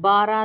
12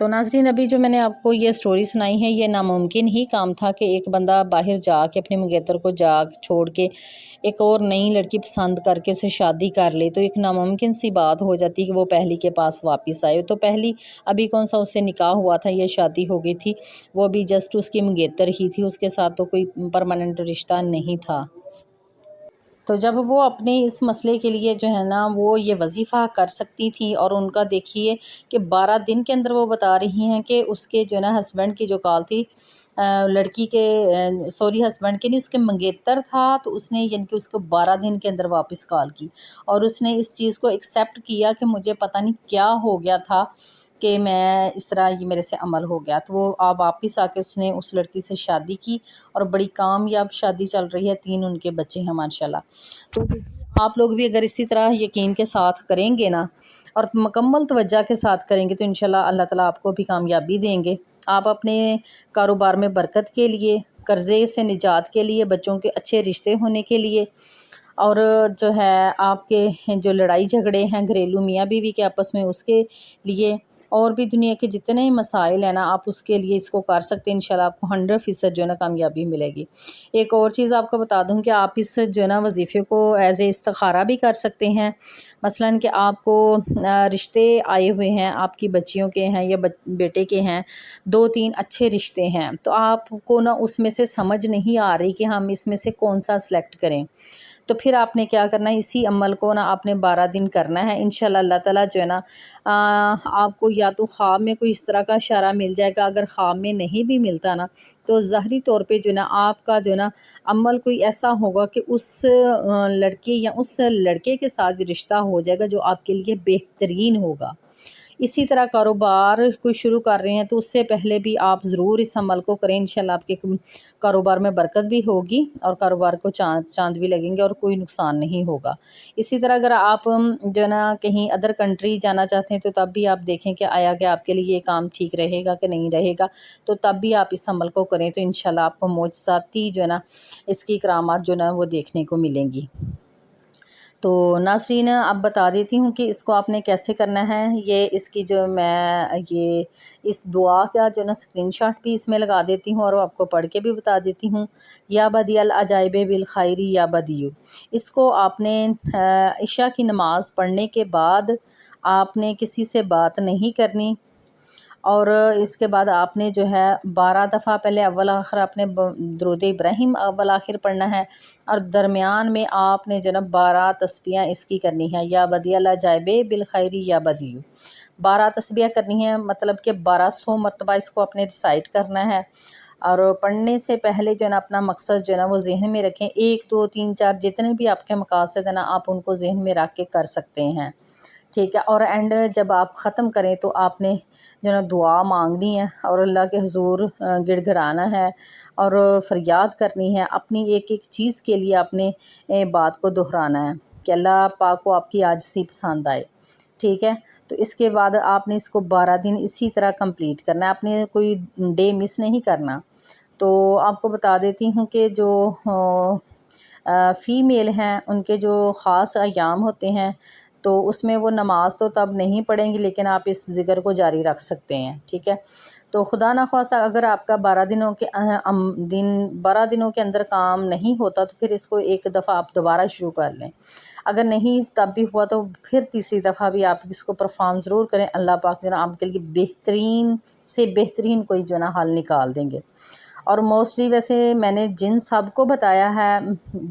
تو ناظرین ابھی جو میں نے آپ کو یہ سٹوری سنائی ہے یہ ناممکن ہی کام تھا کہ ایک بندہ باہر جا کے اپنے منگیتر کو جا چھوڑ کے ایک اور نئی لڑکی پسند کر کے اسے شادی کر لے، تو ایک ناممکن سی بات ہو جاتی کہ وہ پہلی کے پاس واپس آئے۔ تو پہلی ابھی کون سا اس سے نکاح ہوا تھا، یہ شادی ہو گئی تھی، وہ بھی جسٹ اس کی منگیتر ہی تھی، اس کے ساتھ تو کوئی پرماننٹ رشتہ نہیں تھا۔ تو جب وہ اپنے اس مسئلے کے لیے جو ہے نا وہ یہ وظیفہ کر سکتی تھیں، اور ان کا دیکھیے کہ 12 دن کے اندر وہ بتا رہی ہیں کہ اس کے جو ہے نا ہسبینڈ کی جو کال تھی لڑکی کے سوری ہسبینڈ کے نہیں، اس کے منگیتر تھا، تو اس نے یعنی کہ اس کو 12 دن کے اندر واپس کال کی، اور اس نے اس چیز کو ایکسیپٹ کیا کہ مجھے پتہ نہیں کیا ہو گیا تھا کہ میں اس طرح یہ میرے سے عمل ہو گیا۔ تو وہ واپس آ کے اس نے اس لڑکی سے شادی کی، اور بڑی کامیاب شادی چل رہی ہے، 3 ان کے بچے ہیں ماشاءاللہ۔ تو آپ لوگ بھی اگر اسی طرح یقین کے ساتھ کریں گے نا اور مکمل توجہ کے ساتھ کریں گے تو انشاءاللہ اللہ تعالیٰ آپ کو بھی کامیابی دیں گے۔ آپ اپنے کاروبار میں برکت کے لیے، قرضے سے نجات کے لیے، بچوں کے اچھے رشتے ہونے کے لیے، اور جو ہے آپ کے جو لڑائی جھگڑے ہیں گھریلو میاں بیوی کے آپس میں، اس کے لیے، اور بھی دنیا کے جتنے مسائل ہیں نا آپ اس کے لیے اس کو کر سکتے ہیں، انشاءاللہ آپ کو 100% جو ہے نا کامیابی ملے گی۔ ایک اور چیز آپ کو بتا دوں کہ آپ اس جو ہے نا وظیفے کو ایز اے استخارہ بھی کر سکتے ہیں، مثلاً کہ آپ کو رشتے آئے ہوئے ہیں، آپ کی بچیوں کے ہیں یا بیٹے کے ہیں، 2-3 اچھے رشتے ہیں، تو آپ کو نا اس میں سے سمجھ نہیں آ رہی کہ ہم اس میں سے کون سا سلیکٹ کریں، تو پھر آپ نے کیا کرنا ہے، اسی عمل کو نا آپ نے 12 دن کرنا ہے، انشاءاللہ اللہ تعالیٰ جو ہے نا آپ کو یا تو خواب میں کوئی اس طرح کا اشارہ مل جائے گا، اگر خواب میں نہیں بھی ملتا نا تو ظاہری طور پہ جو ہے نا آپ کا جو ہے نا عمل کوئی ایسا ہوگا کہ اس لڑکی یا اس لڑکے کے ساتھ جو رشتہ ہو جائے گا جو آپ کے لیے بہترین ہوگا۔ اسی طرح کاروبار کوئی شروع کر رہے ہیں تو اس سے پہلے بھی آپ ضرور اس عمل کو کریں، انشاءاللہ آپ کے کاروبار میں برکت بھی ہوگی اور کاروبار کو چاند بھی لگیں گے اور کوئی نقصان نہیں ہوگا۔ اسی طرح اگر آپ جو ہے نا کہیں ادر کنٹری جانا چاہتے ہیں تو تب بھی آپ دیکھیں کہ آیا کہ آپ کے لیے یہ کام ٹھیک رہے گا کہ نہیں رہے گا، تو تب بھی آپ اس عمل کو کریں تو انشاءاللہ آپ کو معجزاتی جو ہے نا اس کی کرامات جو ہے نا وہ دیکھنے کو ملیں گی۔ تو ناظرین اب بتا دیتی ہوں کہ اس کو آپ نے کیسے کرنا ہے، یہ اس کی جو میں یہ اس دعا کا جو نا اسکرین شاٹ بھی اس میں لگا دیتی ہوں اور آپ کو پڑھ کے بھی بتا دیتی ہوں۔ یا بدی العجائب بالخیری یا بدیو، اس کو آپ نے عشاء کی نماز پڑھنے کے بعد آپ نے کسی سے بات نہیں کرنی، اور اس کے بعد آپ نے جو ہے 12 دفعہ پہلے اول آخر آپ نے درود ابراہیم اول آخر پڑھنا ہے، اور درمیان میں آپ نے جو نا 12 تسبیحیں اس کی کرنی ہے، یا بدی العجائب بالخیری یا بدیو، 12 تسبیحیں کرنی ہیں، مطلب کہ 1200 مرتبہ اس کو اپنے ریسائٹ کرنا ہے۔ اور پڑھنے سے پہلے جو ہے نا اپنا مقصد جو ہے نا وہ ذہن میں رکھیں، 1 2 3 4 جتنے بھی آپ کے مقاصد ہیں نا آپ ان کو ذہن میں رکھ کے کر سکتے ہیں، ٹھیک ہے۔ اور اینڈ جب آپ ختم کریں تو آپ نے جو نا دعا مانگنی ہے اور اللہ کے حضور گڑ گڑانا ہے اور فریاد کرنی ہے، اپنی ایک ایک چیز کے لیے اپنے بات کو دہرانا ہے کہ اللہ پاک کو آپ کی عاجزی پسند آئے، ٹھیک ہے۔ تو اس کے بعد آپ نے اس کو 12 دن اسی طرح کمپلیٹ کرنا ہے، آپ نے کوئی ڈے مس نہیں کرنا۔ تو آپ کو بتا دیتی ہوں کہ جو فیمیل ہیں ان کے جو خاص ایام ہوتے ہیں تو اس میں وہ نماز تو تب نہیں پڑھیں گی لیکن آپ اس ذکر کو جاری رکھ سکتے ہیں، ٹھیک ہے۔ تو خدا نخواستہ اگر آپ کا 12 دنوں کے اندر کام نہیں ہوتا تو پھر اس کو ایک دفعہ آپ دوبارہ شروع کر لیں، اگر نہیں تب بھی ہوا تو پھر تیسری دفعہ بھی آپ اس کو پرفارم ضرور کریں، اللہ پاک جو ہے نا آپ کے لیے بہترین سے بہترین کوئی جو ہے نا حل نکال دیں گے۔ اور موسٹلی ویسے میں نے جن سب کو بتایا ہے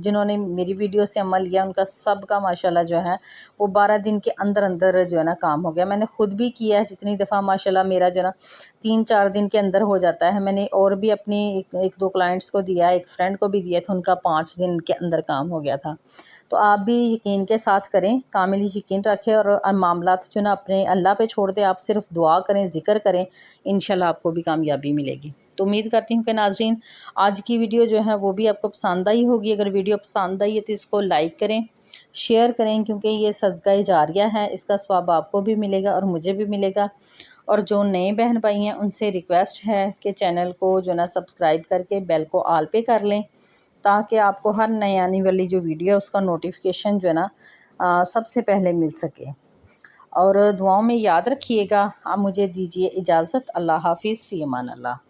جنہوں نے میری ویڈیو سے عمل لیا ان کا سب کا ماشاءاللہ جو ہے وہ 12 دن کے اندر اندر جو ہے نا کام ہو گیا، میں نے خود بھی کیا ہے جتنی دفعہ ماشاءاللہ میرا جو ہے نا 3-4 دن کے اندر ہو جاتا ہے، میں نے اور بھی اپنی 1-2 کلائنٹس کو دیا، ایک فرینڈ کو بھی دیا تھا، ان کا 5 دن کے اندر کام ہو گیا تھا۔ تو آپ بھی یقین کے ساتھ کریں، کامل یقین رکھیں اور معاملات جو ہے نا اپنے اللہ پہ چھوڑ دیں، آپ صرف دعا کریں، ذکر کریں، انشاءاللہ آپ کو بھی کامیابی ملے گی۔ تو امید کرتی ہوں کہ ناظرین آج کی ویڈیو جو ہے وہ بھی آپ کو پسند آئی ہوگی، اگر ویڈیو پسند آئی ہے تو اس کو لائک کریں، شیئر کریں، کیونکہ یہ صدقہ جاریہ ہے، اس کا ثواب آپ کو بھی ملے گا اور مجھے بھی ملے گا۔ اور جو نئے بہن بھائی ہیں ان سے ریکویسٹ ہے کہ چینل کو جو ہے نا سبسکرائب کر کے بیل کو آل پہ کر لیں تاکہ آپ کو ہر نئی آنے والی جو ویڈیو ہے اس کا نوٹیفیکیشن جو ہے نا سب سے پہلے مل سکے۔ اور دعاؤں میں یاد رکھیے گا. آپ مجھے دیجیے اجازت. اللہ حافظ، فی امان اللہ.